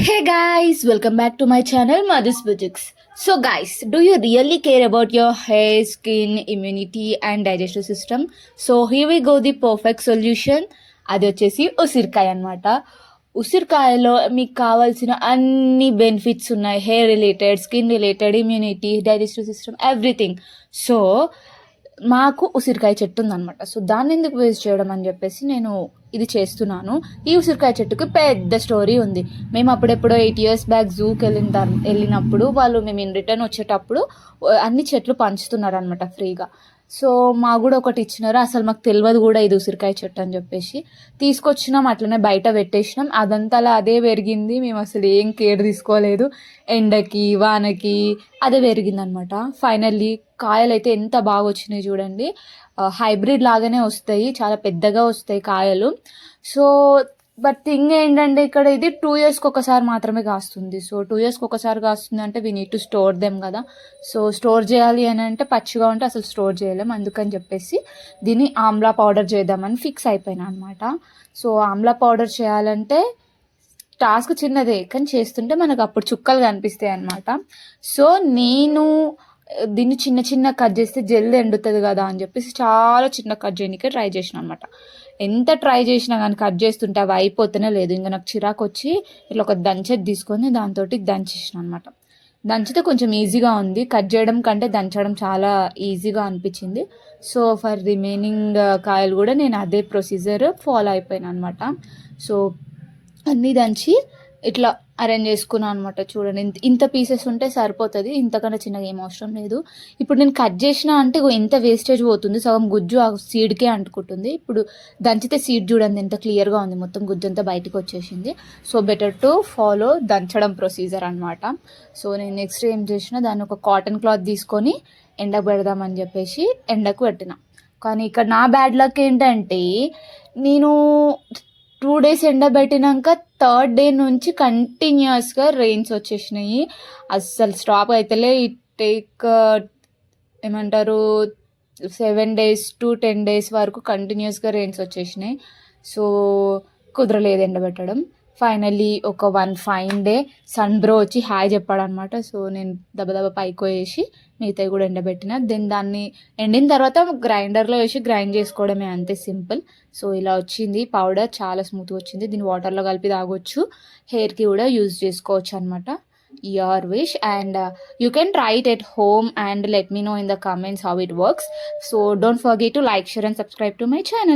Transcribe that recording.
Hey guys, welcome back to my channel Madhu's Boutiques. So guys, do you really care about your hair, skin, immunity and digestive system? So here we go, the perfect solution. అది వచ్చేసి ఉసిరికాయ అనమాట. ఉసిరికాయలో మీకు కావాల్సిన అన్ని benefits ఉన్నాయి. Hair related, skin related, immunity, digestive system, everything. So మాకు ఉసిరికాయ చెట్టు ఉందనమాట. సో దాన్ని ఎందుకు వేస్ట్ చేయడం అని చెప్పేసి నేను ఇది చేస్తున్నాను. ఈ ఉసిరికాయ చెట్టుకి పెద్ద స్టోరీ ఉంది. మేము అప్పుడెప్పుడో 8 years బ్యాక్ జూకి వెళ్ళినప్పుడు వాళ్ళు మేము రిటర్న్ వచ్చేటప్పుడు అన్ని చెట్లు పంచుతున్నారు అనమాట ఫ్రీగా. సో మాకు కూడా ఒకటి ఇచ్చినారు. అసలు మాకు తెలియదు కూడా ఇది ఉసిరికాయ చెట్టు అని చెప్పేసి తీసుకొచ్చినాం, అట్లనే బయట పెట్టేసినాం. అదంతా అదే పెరిగింది. మేము అసలు ఏం కేర్ తీసుకోలేదు. ఎండకి వానకి అదే పెరిగిందనమాట. ఫైనల్లీ కాయలు అయితే ఎంత బాగా వచ్చినాయి చూడండి. హైబ్రిడ్ లాగానే వస్తాయి, చాలా పెద్దగా వస్తాయి కాయలు. సో బట్ థింగ్ ఏంటంటే ఇక్కడ ఇది 2 yearsకి ఒకసారి మాత్రమే కాస్తుంది. సో 2 yearsకి ఒకసారి కాస్తుంది అంటే we need to store them కదా. సో స్టోర్ చేయాలి అని అంటే పచ్చిగా ఉంటే అసలు స్టోర్ చేయలేం. అందుకని చెప్పేసి దీన్ని ఆమ్లా పౌడర్ చేద్దామని ఫిక్స్ అయిపోయినా అనమాట. సో ఆమ్లా పౌడర్ చేయాలంటే టాస్క్ చిన్నదే, కానీ చేస్తుంటే మనకు అప్పుడు చుక్కలు కనిపిస్తాయి అనమాట. సో నేను దీన్ని చిన్న చిన్న కట్ చేస్తే జల్ది ఎండుతుంది కదా అని చెప్పేసి చాలా చిన్న కట్ చేయడానికి ట్రై చేసిన అనమాట. ఎంత ట్రై చేసినా కానీ కట్ చేస్తుంటే అవి అయిపోతేనే లేదు. ఇంకా నాకు చిరాకు వచ్చి ఇట్లా ఒక దంచేది తీసుకొని దాంతో దంచేసిన అనమాట. దంచితే కొంచెం ఈజీగా ఉంది, కట్ చేయడం కంటే దంచడం చాలా ఈజీగా అనిపించింది. సో ఫర్ రిమైనింగ్ కాయలు కూడా నేను అదే ప్రొసీజర్ ఫాలో అయిపోయాను అనమాట. సో అన్నీ దంచి ఇట్లా అరేంజ్ చేసుకున్నాను అనమాట. చూడండి, ఇంత పీసెస్ ఉంటే సరిపోతుంది, ఇంతకన్నా చిన్నగా ఏం అవసరం లేదు. ఇప్పుడు నేను కట్ చేసిన అంటే ఎంత వేస్టేజ్ పోతుంది, సగం గుజ్జు ఆ సీడ్కే అంటుకుంటుంది. ఇప్పుడు దంచితే సీడ్ చూడండి ఎంత క్లియర్గా ఉంది, మొత్తం గుజ్జు అంతా బయటకు వచ్చేసింది. సో బెటర్ టు ఫాలో దంచడం ప్రొసీజర్ అనమాట. సో నేను నెక్స్ట్ ఏం చేసిన, దాన్ని ఒక కాటన్ క్లాత్ తీసుకొని ఎండకు పెడదామని చెప్పేసి ఎండకు పెట్టిన. కానీ ఇక్కడ నా బ్యాడ్ లక్ ఏంటంటే నేను 2 days ఎండబెట్టినాక 3rd day నుంచి కంటిన్యూస్గా రెయిన్స్ వచ్చేసినాయి. అస్సలు స్టాప్ అవుతలే. ఇట్ టేక్ ఏమంటారు 7 days to 10 days వరకు కంటిన్యూస్గా రెయిన్స్ వచ్చేసినాయి. సో కుదరలేదు ఎండబెట్టడం. ఫైనల్లీ ఒక 1 fine day సన్ బ్రో వచ్చి హాయ్ చెప్పాడనమాట. సో నేను దెబ్బ పైకి వేసి మిగతాయి కూడా ఎండబెట్టిన. దెన్ దాన్ని ఎండిన తర్వాత గ్రైండర్లో వేసి గ్రైండ్ చేసుకోవడమే, అంతే సింపుల్. సో ఇలా వచ్చింది పౌడర్, చాలా స్మూత్గా వచ్చింది. దీన్ని వాటర్లో కలిపి తాగొచ్చు, హెయిర్కి కూడా యూజ్ చేసుకోవచ్చు అనమాట. your wish, and you can try it at home and let me know in the comments how it works. So don't forget to like, share and subscribe to my channel.